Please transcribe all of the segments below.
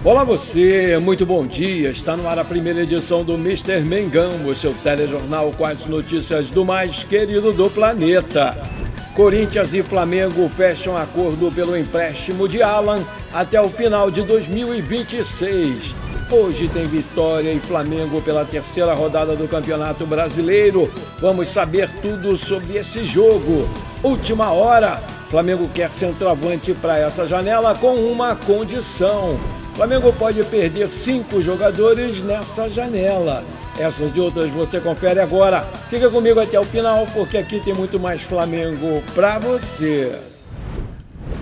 Olá você, muito bom dia. Está no ar a primeira edição do Mister Mengão, o seu telejornal com as notícias do mais querido do planeta. Corinthians e Flamengo fecham acordo pelo empréstimo de Alan até o final de 2026. Hoje tem Vitória e Flamengo pela terceira rodada do Campeonato Brasileiro. Vamos saber tudo sobre esse jogo. Última hora, Flamengo quer centroavante para essa janela com uma condição. Flamengo pode perder 5 jogadores nessa janela. Essas e outras você confere agora. Fica comigo até o final, porque aqui tem muito mais Flamengo para você.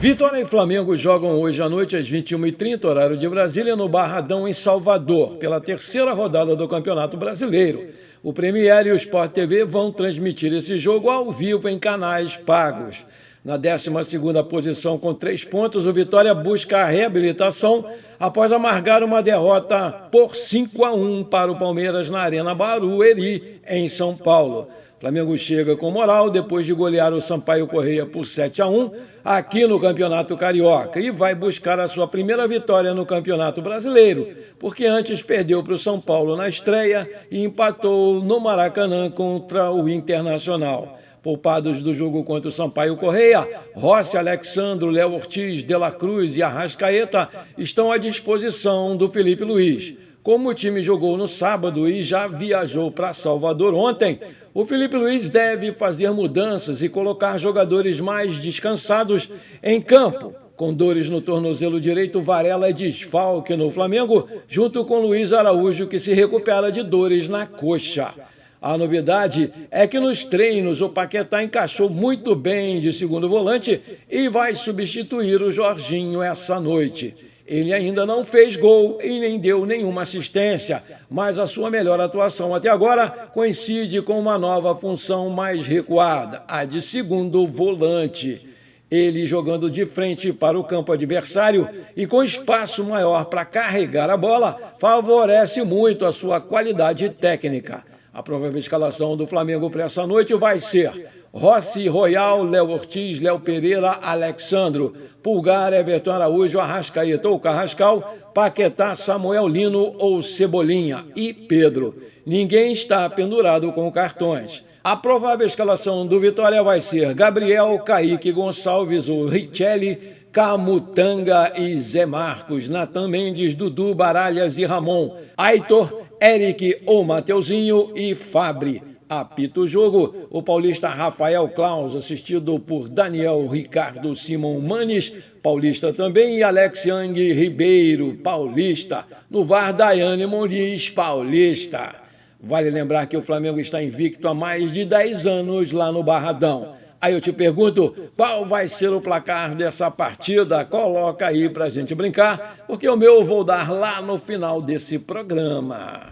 Vitória e Flamengo jogam hoje à noite às 21h30, horário de Brasília, no Barradão, em Salvador, pela terceira rodada do Campeonato Brasileiro. O Premier e o Sport TV vão transmitir esse jogo ao vivo em canais pagos. Na 12ª posição com 3 pontos, o Vitória busca a reabilitação após amargar uma derrota por 5-1 para o Palmeiras na Arena Barueri, em São Paulo. Flamengo chega com moral depois de golear o Sampaio Corrêa por 7-1 aqui no Campeonato Carioca e vai buscar a sua primeira vitória no Campeonato Brasileiro, porque antes perdeu para o São Paulo na estreia e empatou no Maracanã contra o Internacional. Poupados do jogo contra o Sampaio Corrêa, Rossi, Alexandro, Léo Ortiz, De La Cruz e Arrascaeta estão à disposição do Felipe Luiz. Como o time jogou no sábado e já viajou para Salvador ontem, o Felipe Luiz deve fazer mudanças e colocar jogadores mais descansados em campo. Com dores no tornozelo direito, Varela é desfalque no Flamengo, junto com Luiz Araújo, que se recupera de dores na coxa. A novidade é que nos treinos o Paquetá encaixou muito bem de segundo volante e vai substituir o Jorginho essa noite. Ele ainda não fez gol e nem deu nenhuma assistência, mas a sua melhor atuação até agora coincide com uma nova função mais recuada, a de segundo volante. Ele jogando de frente para o campo adversário e com espaço maior para carregar a bola, favorece muito a sua qualidade técnica. A provável escalação do Flamengo para essa noite vai ser Rossi, Royal, Léo Ortiz, Léo Pereira, Alexandro, Pulgar, Everton Araújo, Arrascaeta ou Carrascal, Paquetá, Samuel Lino ou Cebolinha e Pedro. Ninguém está pendurado com cartões. A provável escalação do Vitória vai ser Gabriel, Kaique Gonçalves ou Richelli, Camutanga e Zé Marcos, Natan Mendes, Dudu, Baralhas e Ramon, Aitor, Eric ou Mateuzinho e Fabri. Apita o jogo o paulista Rafael Claus, assistido por Daniel Ricardo Simon Manes, paulista também, e Alex Yang Ribeiro, paulista. No VAR, Daiane Moniz, paulista. Vale lembrar que o Flamengo está invicto há mais de 10 anos lá no Barradão. Aí eu te pergunto, qual vai ser o placar dessa partida? Coloca aí pra gente brincar, porque o meu eu vou dar lá no final desse programa.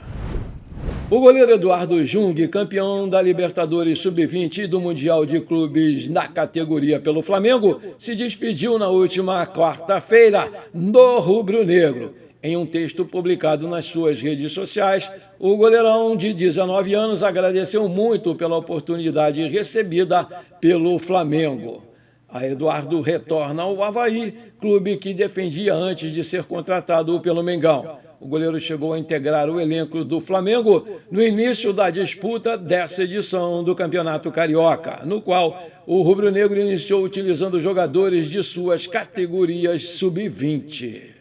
O goleiro Eduardo Jung, campeão da Libertadores Sub-20 e do Mundial de Clubes na categoria pelo Flamengo, se despediu na última quarta-feira no rubro-negro. Em um texto publicado nas suas redes sociais, o goleirão de 19 anos agradeceu muito pela oportunidade recebida pelo Flamengo. A Eduardo retorna ao Avaí, clube que defendia antes de ser contratado pelo Mengão. O goleiro chegou a integrar o elenco do Flamengo no início da disputa dessa edição do Campeonato Carioca, no qual o rubro-negro iniciou utilizando jogadores de suas categorias sub-20.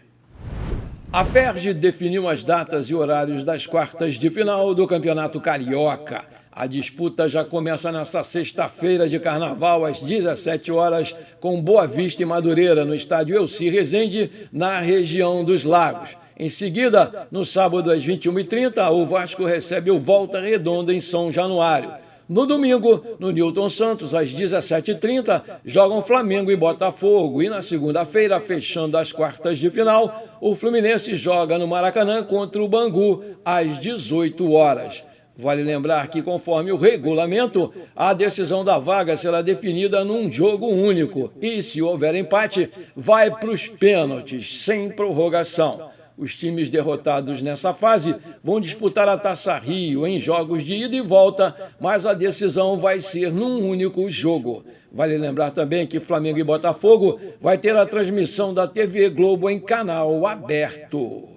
A FERJ definiu as datas e horários das quartas de final do Campeonato Carioca. A disputa já começa nesta sexta-feira de Carnaval, às 17 horas, com Boa Vista e Madureira, no estádio Elci Rezende, na região dos Lagos. Em seguida, no sábado, às 21h30, o Vasco recebe o Volta Redonda em São Januário. No domingo, no Newton Santos, às 17h30, jogam Flamengo e Botafogo. E na segunda-feira, fechando as quartas de final, o Fluminense joga no Maracanã contra o Bangu, às 18 horas. Vale lembrar que, conforme o regulamento, a decisão da vaga será definida num jogo único. E, se houver empate, vai para os pênaltis, sem prorrogação. Os times derrotados nessa fase vão disputar a Taça Rio em jogos de ida e volta, mas a decisão vai ser num único jogo. Vale lembrar também que Flamengo e Botafogo vai ter a transmissão da TV Globo em canal aberto.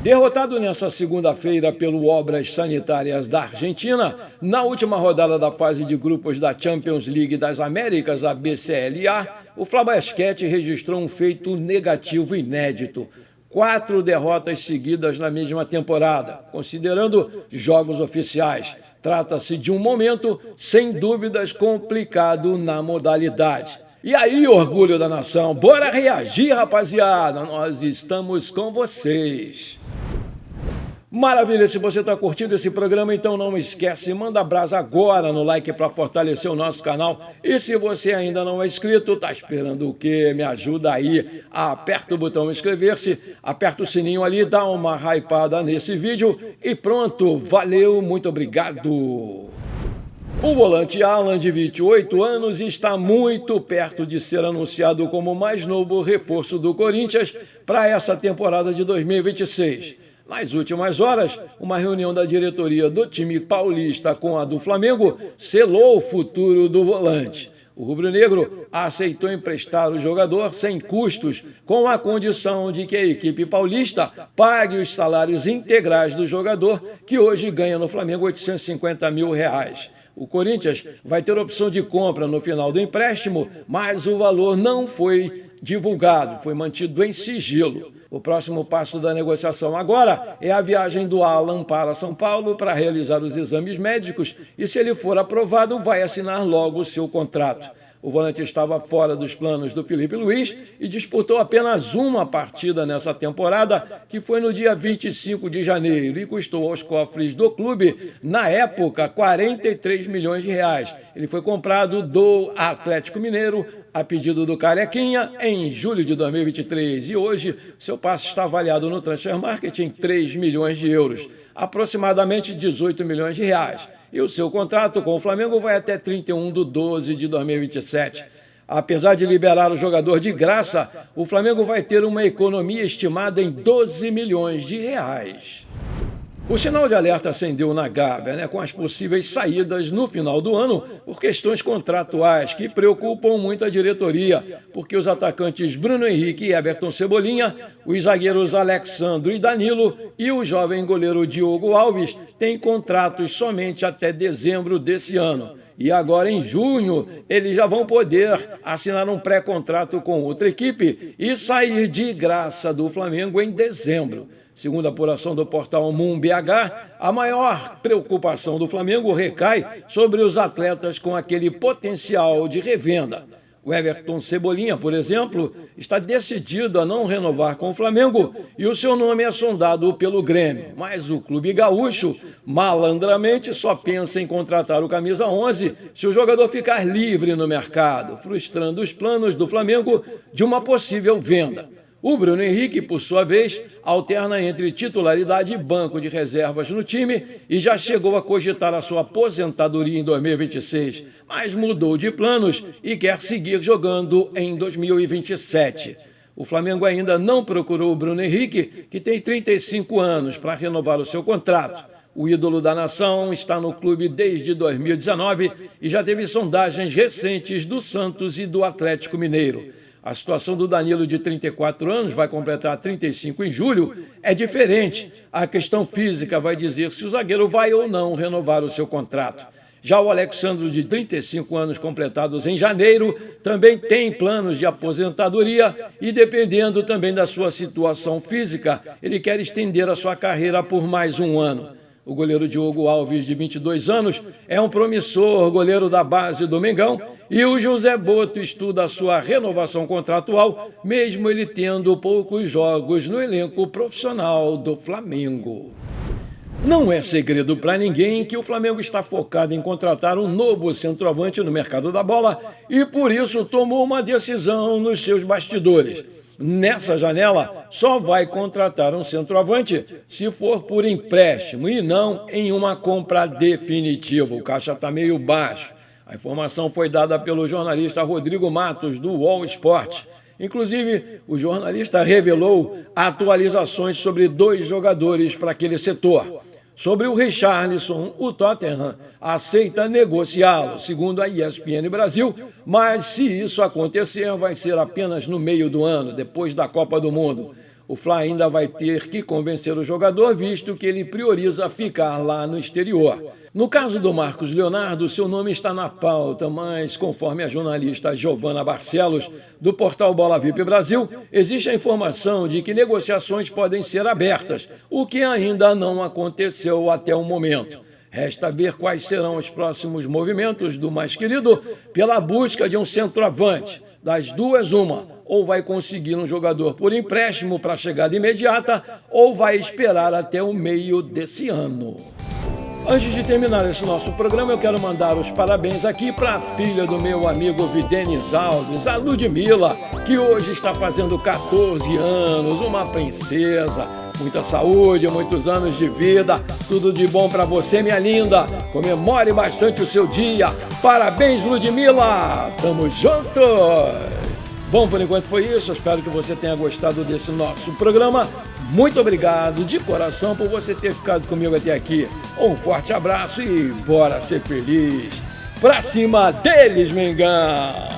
Derrotado nesta segunda-feira pelo Obras Sanitárias da Argentina, na última rodada da fase de grupos da Champions League das Américas, a BCLA, o Flabasquete registrou um feito negativo inédito. 4 derrotas seguidas na mesma temporada, considerando jogos oficiais. Trata-se de um momento, sem dúvidas, complicado na modalidade. E aí, orgulho da nação, bora reagir, rapaziada, nós estamos com vocês. Maravilha, se você está curtindo esse programa, então não esquece, manda brasa agora no like para fortalecer o nosso canal. E se você ainda não é inscrito, tá esperando o quê? Me ajuda aí, aperta o botão inscrever-se, aperta o sininho ali, dá uma hypada nesse vídeo e pronto, valeu, muito obrigado. O volante Alan, de 28 anos, está muito perto de ser anunciado como o mais novo reforço do Corinthians para essa temporada de 2026. Nas últimas horas, uma reunião da diretoria do time paulista com a do Flamengo selou o futuro do volante. O rubro-negro aceitou emprestar o jogador sem custos, com a condição de que a equipe paulista pague os salários integrais do jogador, que hoje ganha no Flamengo R$850 mil. O Corinthians vai ter opção de compra no final do empréstimo, mas o valor não foi divulgado, foi mantido em sigilo. O próximo passo da negociação agora é a viagem do Alan para São Paulo para realizar os exames médicos e, se ele for aprovado, vai assinar logo o seu contrato. O volante estava fora dos planos do Felipe Luiz e disputou apenas uma partida nessa temporada, que foi no dia 25 de janeiro, e custou aos cofres do clube, na época, R$43 milhões. Ele foi comprado do Atlético Mineiro a pedido do Carequinha em julho de 2023 e hoje seu passe está avaliado no Transfer Market em €3 milhões, aproximadamente R$18 milhões. E o seu contrato com o Flamengo vai até 31 de 12 de 2027. Apesar de liberar o jogador de graça, o Flamengo vai ter uma economia estimada em R$12 milhões. O sinal de alerta acendeu na Gávea, com as possíveis saídas no final do ano por questões contratuais que preocupam muito a diretoria, porque os atacantes Bruno Henrique e Everton Cebolinha, os zagueiros Alexandro e Danilo e o jovem goleiro Diogo Alves têm contratos somente até dezembro desse ano. E agora, em junho, eles já vão poder assinar um pré-contrato com outra equipe e sair de graça do Flamengo em dezembro. Segundo a apuração do portal MoonBH, a maior preocupação do Flamengo recai sobre os atletas com aquele potencial de revenda. O Everton Cebolinha, por exemplo, está decidido a não renovar com o Flamengo e o seu nome é sondado pelo Grêmio. Mas o clube gaúcho, malandramente, só pensa em contratar o camisa 11 se o jogador ficar livre no mercado, frustrando os planos do Flamengo de uma possível venda. O Bruno Henrique, por sua vez, alterna entre titularidade e banco de reservas no time e já chegou a cogitar a sua aposentadoria em 2026, mas mudou de planos e quer seguir jogando em 2027. O Flamengo ainda não procurou o Bruno Henrique, que tem 35 anos, para renovar o seu contrato. O ídolo da nação está no clube desde 2019 e já teve sondagens recentes do Santos e do Atlético Mineiro. A situação do Danilo, de 34 anos, vai completar 35 em julho, é diferente. A questão física vai dizer se o zagueiro vai ou não renovar o seu contrato. Já o Alexandro, de 35 anos completados em janeiro, também tem planos de aposentadoria e, dependendo também da sua situação física, ele quer estender a sua carreira por mais um ano. O goleiro Diogo Alves, de 22 anos, é um promissor goleiro da base do Mengão e o José Boto estuda a sua renovação contratual, mesmo ele tendo poucos jogos no elenco profissional do Flamengo. Não é segredo para ninguém que o Flamengo está focado em contratar um novo centroavante no mercado da bola e, por isso, tomou uma decisão nos seus bastidores. Nessa janela, só vai contratar um centroavante se for por empréstimo e não em uma compra definitiva. O caixa está meio baixo. A informação foi dada pelo jornalista Rodrigo Matos, do UOL Esporte. Inclusive, o jornalista revelou atualizações sobre 2 jogadores para aquele setor. Sobre o Richarlison, o Tottenham aceita negociá-lo, segundo a ESPN Brasil, mas se isso acontecer, vai ser apenas no meio do ano, depois da Copa do Mundo. O Fla ainda vai ter que convencer o jogador, visto que ele prioriza ficar lá no exterior. No caso do Marcos Leonardo, seu nome está na pauta, mas, conforme a jornalista Giovana Barcelos, do portal Bola VIP Brasil, existe a informação de que negociações podem ser abertas, o que ainda não aconteceu até o momento. Resta ver quais serão os próximos movimentos do mais querido pela busca de um centroavante. Das duas, uma: ou vai conseguir um jogador por empréstimo para chegada imediata, ou vai esperar até o meio desse ano. Antes de terminar esse nosso programa, eu quero mandar os parabéns aqui para a filha do meu amigo Videnis Alves, a Ludmila, que hoje está fazendo 14 anos, uma princesa. Muita saúde, muitos anos de vida, tudo de bom para você, minha linda. Comemore bastante o seu dia. Parabéns, Ludmila! Tamo juntos! Bom, por enquanto foi isso. Eu espero que você tenha gostado desse nosso programa. Muito obrigado de coração por você ter ficado comigo até aqui. Um forte abraço e bora ser feliz. Pra cima deles, Mengão!